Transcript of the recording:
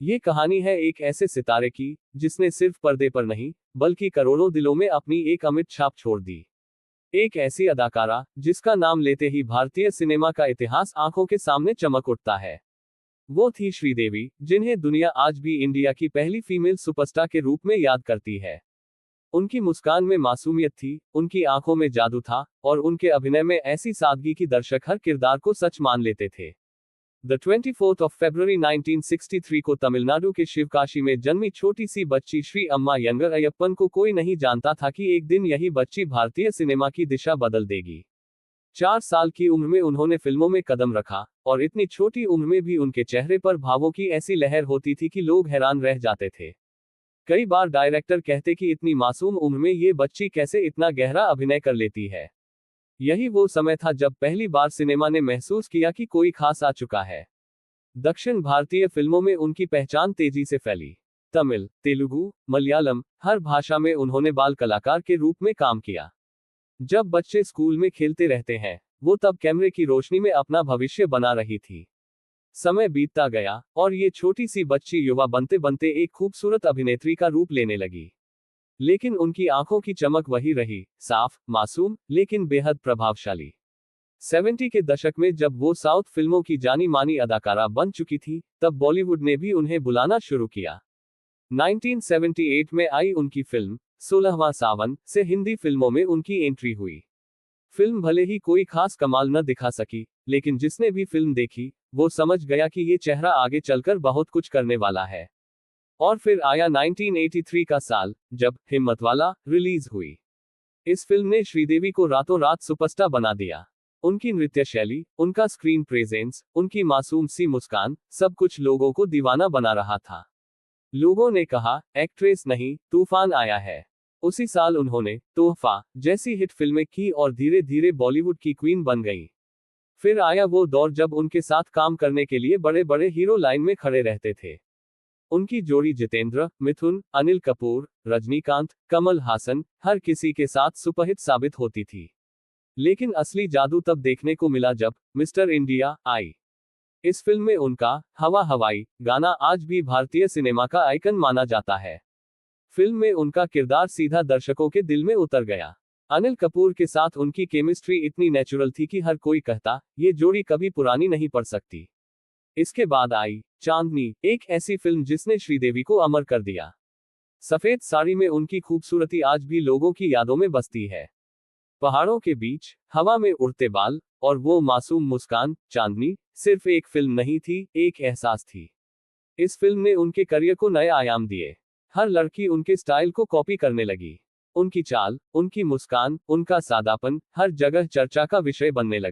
ये कहानी है एक ऐसे सितारे की, जिसने सिर्फ पर्दे पर नहीं, बल्कि करोड़ों दिलों में अपनी एक अमिट छाप छोड़ दी। एक ऐसी अदाकारा, जिसका नाम लेते ही भारतीय सिनेमा का इतिहास आंखों के सामने चमक उठता है। वो थी श्रीदेवी, जिन्हें दुनिया आज भी इंडिया की पहली फीमेल सुपरस्टार के रूप में याद करती है। उनकी मुस्कान में मासूमियत थी, उनकी आंखों में जादू था, और उनके अभिनय में ऐसी सादगी की दर्शक हर किरदार को सच मान लेते थे। द 24th of February 1963 को तमिलनाडु के शिवकाशी में जन्मी छोटी सी बच्ची श्री अम्मा यंगर अयप्पन को कोई नहीं जानता था कि एक दिन यही बच्ची भारतीय सिनेमा की दिशा बदल देगी। 4 साल की उम्र में उन्होंने फिल्मों में कदम रखा, और इतनी छोटी उम्र में भी उनके चेहरे पर भावों की ऐसी लहर होती थी कि लोग हैरान रह जाते थे। कई बार डायरेक्टर कहते कि इतनी मासूम उम्र में ये बच्ची कैसे इतना गहरा अभिनय कर लेती है। यही वो समय था जब पहली बार सिनेमा ने महसूस किया कि कोई खास आ चुका है। दक्षिण भारतीय फिल्मों में उनकी पहचान तेजी से फैली। तमिल, तेलुगु, मलयालम, हर भाषा में उन्होंने बाल कलाकार के रूप में काम किया। जब बच्चे स्कूल में खेलते रहते हैं, वो तब कैमरे की रोशनी में अपना भविष्य बना रही थी। समय बीतता गया, और ये छोटी सी बच्ची युवा बनते बनते एक खूबसूरत अभिनेत्री का रूप लेने लगी। लेकिन उनकी आंखों की चमक वही रही, साफ, मासूम, लेकिन बेहद प्रभावशाली। 70 के दशक में जब वो साउथ फिल्मों की जानी मानी अदाकारा बन चुकी थी, तब बॉलीवुड ने भी उन्हें बुलाना शुरू किया। 1978 में आई उनकी फिल्म 16वां सावन से हिंदी फिल्मों में उनकी एंट्री हुई। फिल्म भले ही कोई खास कमाल न दिखा सकी, लेकिन जिसने भी फिल्म देखी, वो समझ गया कि ये चेहरा आगे चलकर बहुत कुछ करने वाला है। और फिर आया 1983 का साल, जब हिम्मतवाला रिलीज हुई। इस फिल्म ने श्रीदेवी को रातों रात सुपरस्टार बना दिया। उनकी नृत्य शैली, उनका स्क्रीन प्रेजेंस, उनकी मासूम सी मुस्कान, सब कुछ लोगों को दीवाना बना रहा था। लोगों ने कहा, एक्ट्रेस नहीं, तूफान आया है। उसी साल उन्होंने तोहफा जैसी हिट फिल्में की और धीरे धीरे बॉलीवुड की क्वीन बन गई। फिर आया वो दौर जब उनके साथ काम करने के लिए बड़े बड़े हीरो लाइन में खड़े रहते थे। उनकी जोड़ी जितेंद्र, मिथुन, अनिल कपूर, रजनीकांत, कमल हासन, हर किसी के साथ सुपरहिट साबित होती थी। लेकिन असली जादू तब देखने को मिला जब मिस्टर इंडिया आई। इस फिल्म में उनका हवा हवाई गाना आज भी भारतीय सिनेमा का आइकन माना जाता है। फिल्म में उनका किरदार सीधा दर्शकों के दिल में उतर गया। अनिल कपूर के साथ उनकी केमिस्ट्री इतनी नेचुरल थी कि हर कोई कहता, ये जोड़ी कभी पुरानी नहीं पड़ सकती। इसके बाद आई चांदनी, एक ऐसी फिल्म जिसने श्रीदेवी को अमर कर दिया। सफेद साड़ी में उनकी खूबसूरती आज भी लोगों की यादों में बसती है। पहाड़ों के बीच, हवा में उड़ते बाल, और वो मासूम मुस्कान, चांदनी सिर्फ एक फिल्म नहीं थी, एक एहसास थी। इस फिल्म ने उनके करियर को नए आयाम दिए। हर लड़की उनके स्टाइल को कॉपी करने लगी। उनकी चाल, उनकी मुस्कान, उनका सादापन, हर जगह चर्चा का विषय बनने लगा।